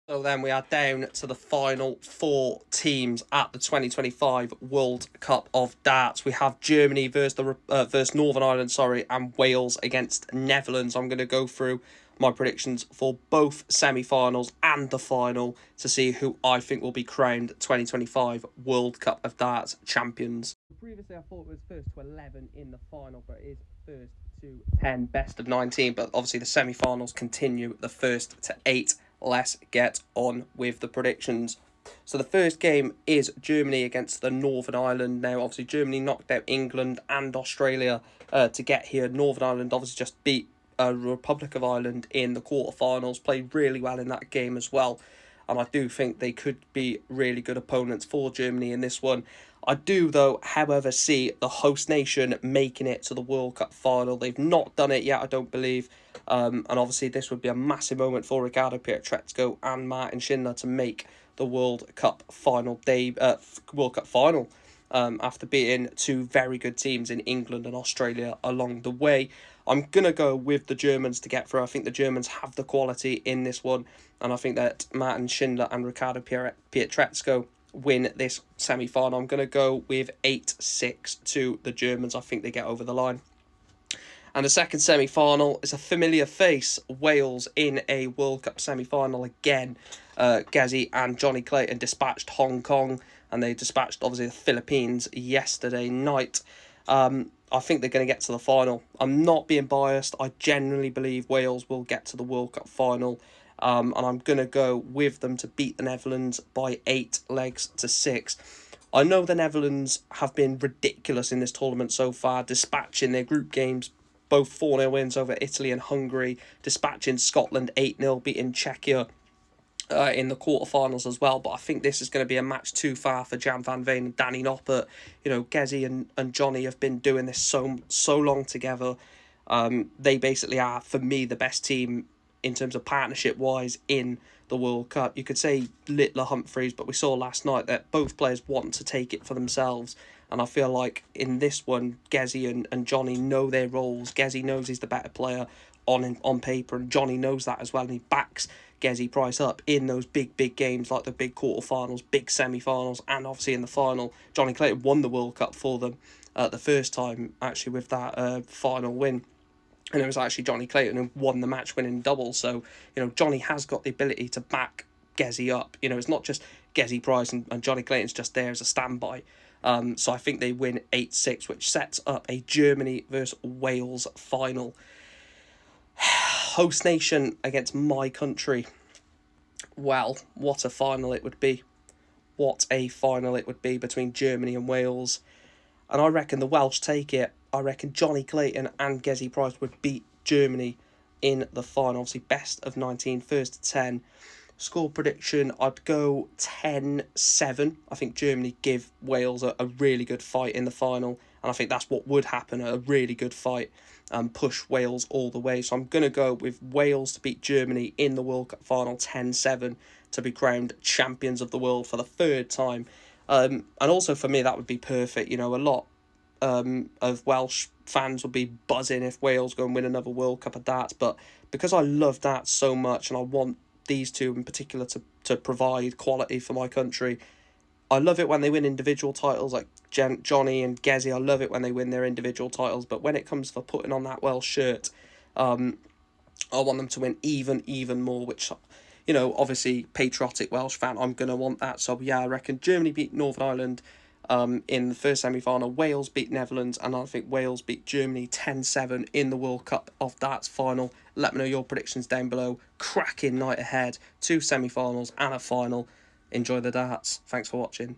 So then we are down to the final four teams at the 2025 World Cup of Darts. We have Germany versus Northern Ireland, and Wales against Netherlands. I'm going to go through my predictions for both semi-finals and the final to see who I think will be crowned 2025 World Cup of Darts champions. Previously, I thought it was first to 11 in the final, but it is first to 10, best of 19. But obviously, the semi-finals continue the first to 8. Let's get on with the predictions. So the first game is Germany against the Northern Ireland. Now, obviously, Germany knocked out England and Australia to get here. Northern Ireland obviously just beat Republic of Ireland in the quarterfinals. Played really well in that game as well. And I do think they could be really good opponents for Germany in this one. I do, though, however, see the host nation making it to the World Cup final. They've not done it yet, I don't believe. And obviously, this would be a massive moment for Ricardo Pietreczko and Martin Schindler to make the World Cup final after beating two very good teams in England and Australia along the way. I'm going to go with the Germans to get through. I think the Germans have the quality in this one, and I think that Martin Schindler and Ricardo Pietreczko win this semi-final. I'm going to go with 8-6 to the Germans. I think they get over the line. And the second semi-final is a familiar face, Wales in a World Cup semi-final again. Gezi and Johnny Clayton dispatched Hong Kong, and they dispatched, obviously, the Philippines yesterday night. I think they're going to get to the final. I'm not being biased. I genuinely believe Wales will get to the World Cup final. And I'm going to go with them to beat the Netherlands by 8-6. I know the Netherlands have been ridiculous in this tournament so far, dispatching their group games, both 4-0 wins over Italy and Hungary, dispatching Scotland 8-0, beating Czechia in the quarterfinals as well. But I think this is going to be a match too far for Jan van Veen and Danny Noppert. You know, Gezi and Johnny have been doing this so long together. They basically are, for me, the best team in terms of partnership-wise in the World Cup. You could say Littler, Humphreys, but we saw last night that both players want to take it for themselves. And I feel like in this one, Gezi and Johnny know their roles. Gezi knows he's the better player on paper, and Johnny knows that as well, and he backs Gezi Price up in those big games like the big quarterfinals, big semi-finals, and obviously in the final. Johnny Clayton won the World Cup for them the first time, actually, with that final win. And it was actually Johnny Clayton who won the match-winning double. So, you know, Johnny has got the ability to back Gezi up. You know, it's not just Gezi Price and Johnny Clayton's just there as a standby. So I think they win 8-6, which sets up a Germany versus Wales final. Host nation against my country. Well, what a final it would be. What a final it would be between Germany and Wales. And I reckon the Welsh take it. I reckon Johnny Clayton and Gezi Price would beat Germany in the final. Obviously, best of 19, first to 10. Score prediction, I'd go 10-7. I think Germany give Wales a really good fight in the final. And I think that's what would happen, a really good fight, and push Wales all the way. So I'm going to go with Wales to beat Germany in the World Cup final, 10-7, to be crowned champions of the world for the third time. And also for me, that would be perfect. You know, a lot of Welsh fans would be buzzing if Wales go and win another World Cup of Darts. But because I love darts so much and I want these two in particular to provide quality for my country, I love it when they win individual titles like Johnny and Gezi. I love it when they win their individual titles. But when it comes for putting on that Welsh shirt, I want them to win even more, which, you know, obviously, patriotic Welsh fan, I'm going to want that. So, yeah, I reckon Germany beat Northern Ireland in the first semi-final. Wales beat Netherlands, and I think Wales beat Germany 10-7 in the World Cup of Darts final. Let me know your predictions down below. Cracking night ahead. 2 semi-finals and a final. Enjoy the darts. Thanks for watching.